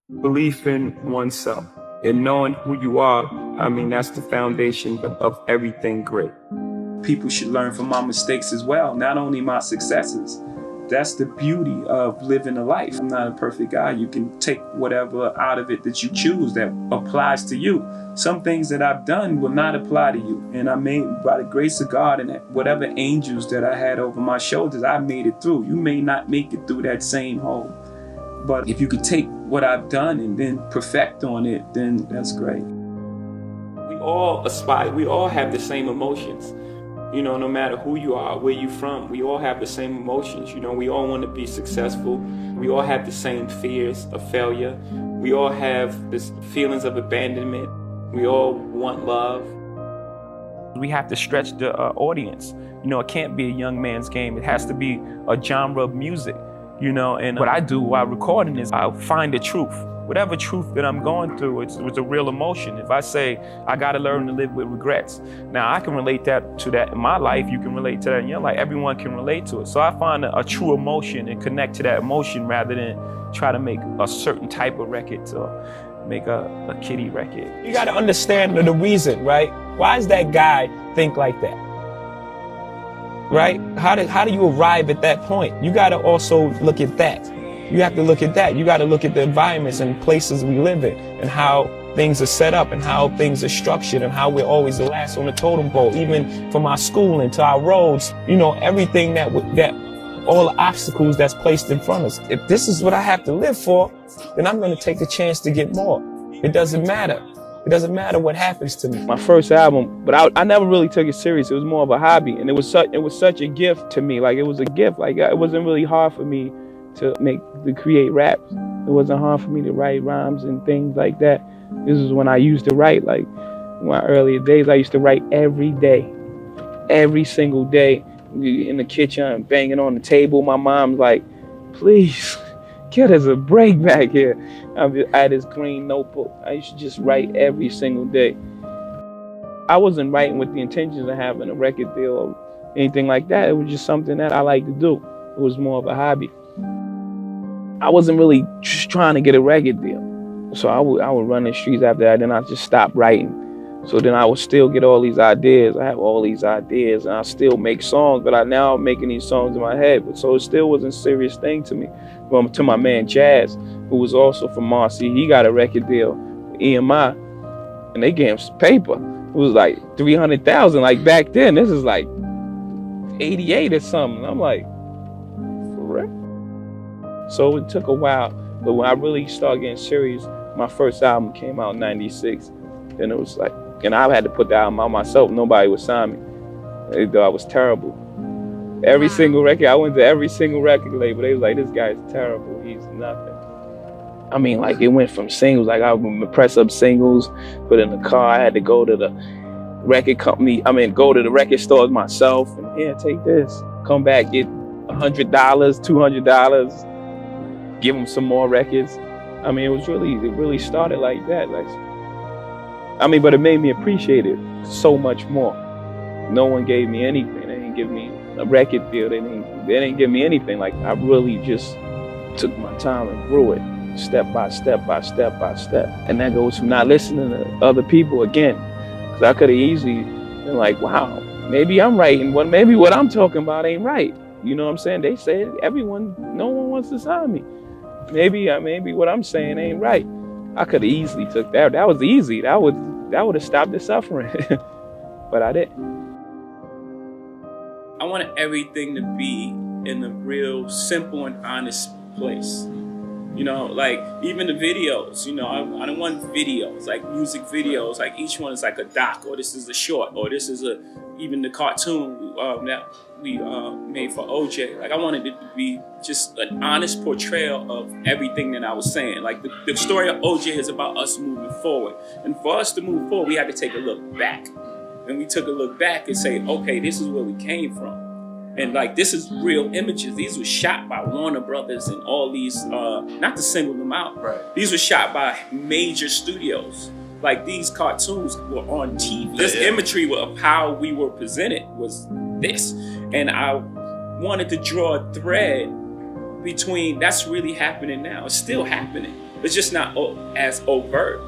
Belief in oneself and knowing who you are, I mean, that's the foundation of everything great. People should learn from my mistakes as well, not only my successes. That's the beauty of living a life. I'm not a perfect guy. You can take whatever out of it that you choose that applies to you. Some things that I've done will not apply to you. And I made, by the grace of God and whatever angels that I had over my shoulders, I made it through. You may not make it through that same hole. But if you could take what I've done and then perfect on it, then that's great. We all aspire, we all have the same emotions. You know, no matter who you are, where you're from, we all have the same emotions. You know, we all want to be successful. We all have the same fears of failure. We all have this feelings of abandonment. We all want love. We have to stretch the audience. You know, it can't be a young man's game. It has to be a genre of music. You know, and what I do while recording is I find the truth. Whatever truth that I'm going through, it's a real emotion. If I say, I gotta learn to live with regrets. Now I can relate to that in my life, you can relate to that in your life, everyone can relate to it. So I find a true emotion and connect to that emotion rather than try to make a certain type of record or make a kiddie record. You gotta understand the reason, right? Why does that guy think like that? Right? How do you arrive at that point? You got to also look at that. You have to look at that. You got to look at the environments and places we live in and how things are set up and how things are structured and how we're always the last on the totem pole, even from our schooling to our roads, you know, everything that all the obstacles that's placed in front of us. If this is what I have to live for, then I'm going to take the chance to get more. It doesn't matter. It doesn't matter what happens to me. My first album, but I never really took it serious. It was more of a hobby, and it was such a gift to me. Like it was a gift. Like it wasn't really hard for me to create raps. It wasn't hard for me to write rhymes and things like that. This is when I used to write. Like in my earlier days, I used to write every day, every single day, in the kitchen, banging on the table. My mom's like, "Please, get us a break back here." I had this green notebook. I used to just write every single day. I wasn't writing with the intentions of having a record deal or anything like that. It was just something that I like to do. It was more of a hobby. I wasn't really just trying to get a record deal. So I would run the streets after that, then I just stopped writing. So then I would still get all these ideas. I have all these ideas and I still make songs, but now I'm making these songs in my head. But so it still wasn't a serious thing to me. To my man Jazz, who was also from Marcy, he got a record deal with EMI, and they gave him some paper. It was like 300,000. Like back then, this is like 88 or something. I'm like, for real? So it took a while, but when I really started getting serious, my first album came out in '96, and it was like, and I had to put the album out myself. Nobody would sign me. They thought I was terrible. Every single record, I went to every single record label. They was like, this guy's terrible. He's nothing. I mean, like, it went from singles. Like, I would press up singles, put in the car. I had to go to the record company. Go to the record stores myself. And here, take this. Come back, get $100, $200. Give them some more records. I mean, it really started like that. But it made me appreciate it so much more. No one gave me anything. They didn't give me a record deal. They didn't give me anything. Like, I really just took my time and grew it step by step by step by step. And that goes from not listening to other people again. Because I could have easily been like, wow, maybe I'm right. And maybe what I'm talking about ain't right. You know what I'm saying? They say no one wants to sign me. Maybe what I'm saying ain't right. I could have easily took that. That was easy. That would have stopped the suffering. But I didn't. I wanted everything to be in a real simple and honest place. You know, like even the videos, you know, I don't want videos, like music videos, like each one is like a doc, or this is a short, or this is even the cartoon that we made for OJ. Like I wanted it to be just an honest portrayal of everything that I was saying. Like the story of OJ is about us moving forward. And for us to move forward, we had to take a look back. And we took a look back and say, okay, this is where we came from. And like, this is real images. These were shot by Warner Brothers and all these, not to single them out. Right. These were shot by major studios. Like these cartoons were on TV. This imagery of how we were presented was this. And I wanted to draw a thread between that's really happening now. It's still happening. It's just not as overt.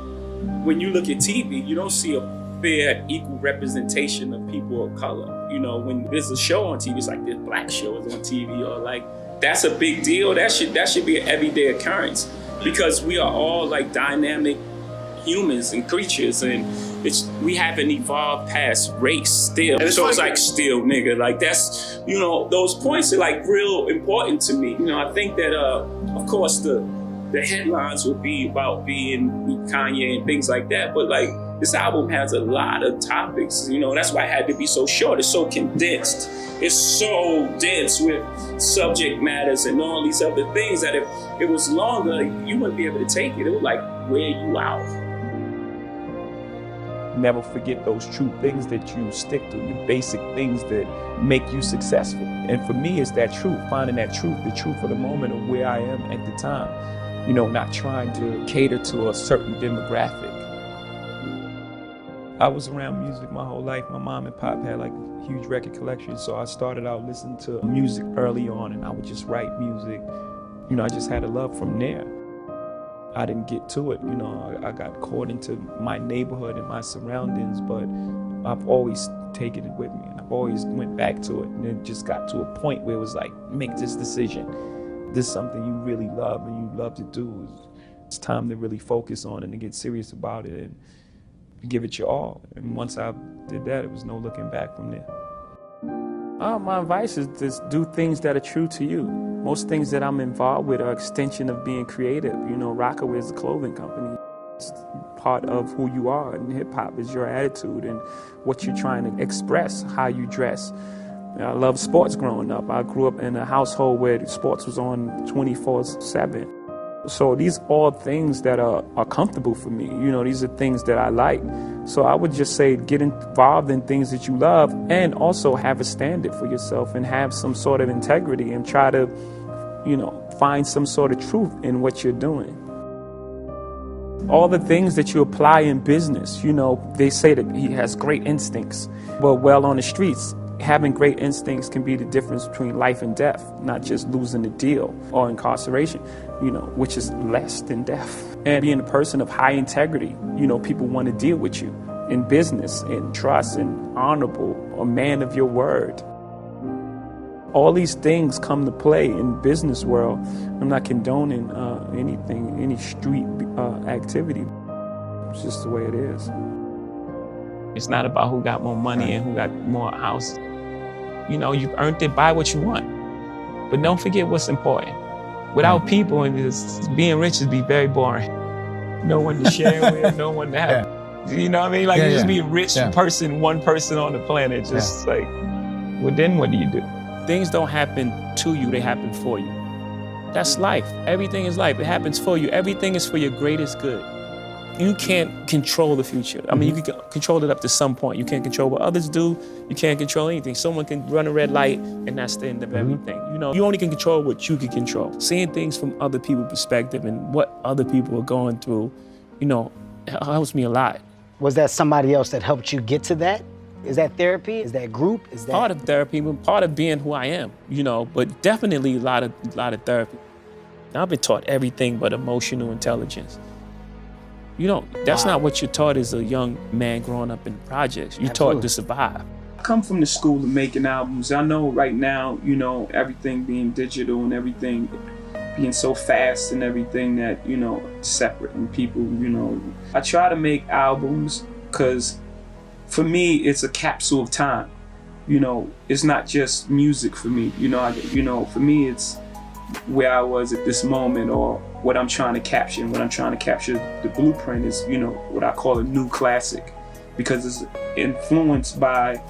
When you look at TV, you don't see a fair, equal representation of people of color. You know, when there's a show on TV, it's like this black show is on TV, or like, that's a big deal. That should be an everyday occurrence, because we are all like dynamic humans and creatures, and we haven't evolved past race still. And so it's like, still, nigga, like that's, you know, those points are like real important to me. You know, I think that, of course, the headlines will be about being Kanye and things like that, but like, this album has a lot of topics, you know, that's why it had to be so short. It's so condensed. It's so dense with subject matters and all these other things that if it was longer, you wouldn't be able to take it. It would like wear you out. Never forget those true things that you stick to, the basic things that make you successful. And for me, it's that truth, finding that truth, the truth of the moment of where I am at the time. You know, not trying to cater to a certain demographic. I was around music my whole life. My mom and pop had like a huge record collection, so I started out listening to music early on, and I would just write music. You know, I just had a love from there. I didn't get to it, you know, I got caught into my neighborhood and my surroundings, but I've always taken it with me, and I've always went back to it, and it just got to a point where it was like, make this decision. This is something you really love and you love to do. It's time to really focus on it and get serious about it and give it your all. And once I did that, it was no looking back from there. My advice is just do things that are true to you. Most things that I'm involved with are extension of being creative. You know, Rockaway is a clothing company. It's part of who you are, and hip hop is your attitude and what you're trying to express, how you dress. I love sports growing up. I grew up in a household where sports was on 24/7. So these are all things that are comfortable for me. You know, these are things that I like. So I would just say get involved in things that you love, and also have a standard for yourself and have some sort of integrity and try to, you know, find some sort of truth in what you're doing. All the things that you apply in business, you know, they say that he has great instincts. Well, on the streets, having great instincts can be the difference between life and death, not just losing a deal or incarceration, you know, which is less than death. And being a person of high integrity, you know, people want to deal with you in business, in trust, and honorable, a man of your word. All these things come to play in business world. I'm not condoning anything, any street activity. It's just the way it is. It's not about who got more money and who got more houses. You know, you've earned it, buy what you want. But don't forget what's important. Without people, and being rich is be very boring. No one to share with, no one to have. You know what I mean? Like, you just be a rich person, one person on the planet. Just like, well, then what do you do? Things don't happen to you, they happen for you. That's life. Everything is life. It happens for you. Everything is for your greatest good. You can't control the future. I mean, you can control it up to some point. You can't control what others do. You can't control anything. Someone can run a red light, and that's the end of everything. You know, you only can control what you can control. Seeing things from other people's perspective and what other people are going through, you know, helps me a lot. Was that somebody else that helped you get to that? Is that therapy? Is that group? Is that part of therapy, but part of being who I am, you know, but definitely a lot of therapy. Now, I've been taught everything but emotional intelligence. You know, that's not what you're taught as a young man growing up in projects. You're taught to survive. I come from the school of making albums. I know right now, you know, everything being digital and everything being so fast and everything that, you know, separate and people, you know. I try to make albums because for me, it's a capsule of time. You know, it's not just music for me. You know, for me, it's where I was at this moment, or what I'm trying to capture. And what I'm trying to capture, the blueprint is, you know, what I call a new classic, because it's influenced by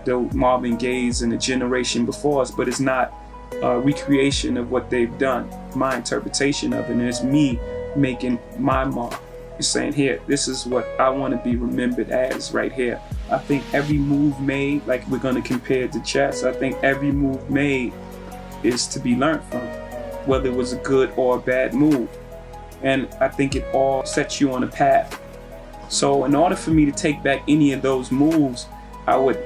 the Marvin Gaye's and the generation before us, but it's not a recreation of what they've done. My interpretation of it, and it's me making my mark. It's saying, here, this is what I want to be remembered as right here. I think every move made, like we're going to compare it to chess, I think every move made is to be learned from, whether it was a good or a bad move. And I think it all sets you on a path. So in order for me to take back any of those moves, I would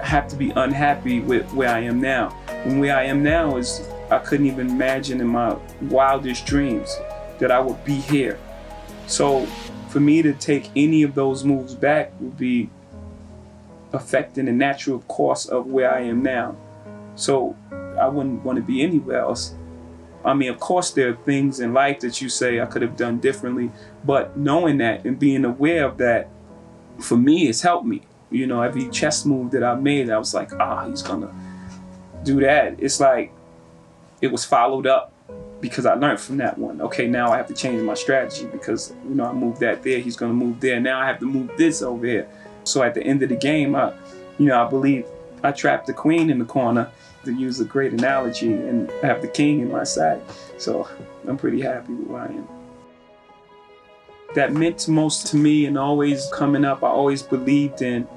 have to be unhappy with where I am now. And where I am now is, I couldn't even imagine in my wildest dreams. that I would be here. So for me to take any of those moves back would be affecting the natural course of where I am now. So I wouldn't want to be anywhere else. I mean, of course, there are things in life that you say I could have done differently, but knowing that and being aware of that, for me, it's helped me. You know, every chess move that I made, I was like, he's gonna do that. It's like it was followed up because I learned from that one. Okay, now I have to change my strategy because, you know, I moved that there, he's gonna move there. Now I have to move this over here. So at the end of the game, I believe I trapped the queen in the corner, to use a great analogy, and I have the king in my side. So I'm pretty happy with where I am. That meant most to me, and always coming up, I always believed in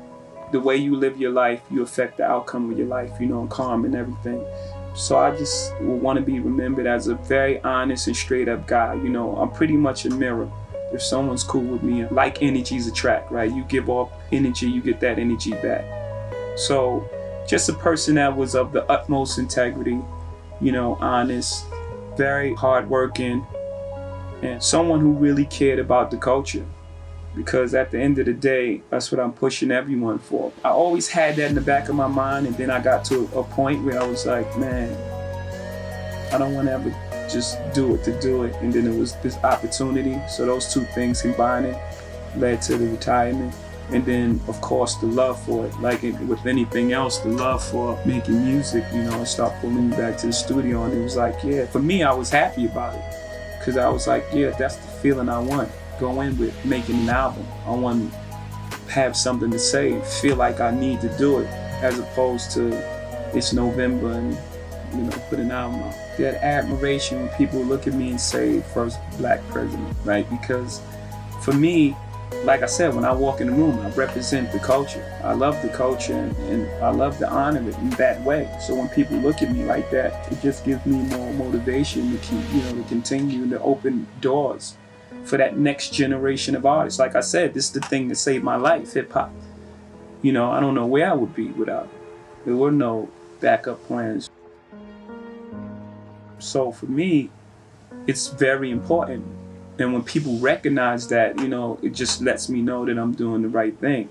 the way you live your life, you affect the outcome of your life, you know, and karma and everything. So I just want to be remembered as a very honest and straight up guy. You know, I'm pretty much a mirror. If someone's cool with me, like energies attract, right? You give off energy, you get that energy back. So just a person that was of the utmost integrity, you know, honest, very hardworking, and someone who really cared about the culture. Because at the end of the day, that's what I'm pushing everyone for. I always had that in the back of my mind, and then I got to a point where I was like, man, I don't want to ever just do it to do it. And then it was this opportunity. So those two things combining led to the retirement. And then, of course, the love for it. Like with anything else, the love for making music, you know, start pulling me back to the studio. And it was like, yeah, for me, I was happy about it. Because I was like, yeah, that's the feeling I want. Go in with making an album. I want to have something to say, feel like I need to do it, as opposed to it's November and, you know, put an album out. That admiration when people look at me and say, first black president, right? Because for me, like I said, when I walk in the room, I represent the culture. I love the culture, and I love to honor it in that way. So when people look at me like that, it just gives me more motivation to keep, you know, to continue to open doors for that next generation of artists. Like I said, this is the thing that saved my life, hip hop. You know, I don't know where I would be without it. There were no backup plans. So for me, it's very important. And when people recognize that, you know, it just lets me know that I'm doing the right thing.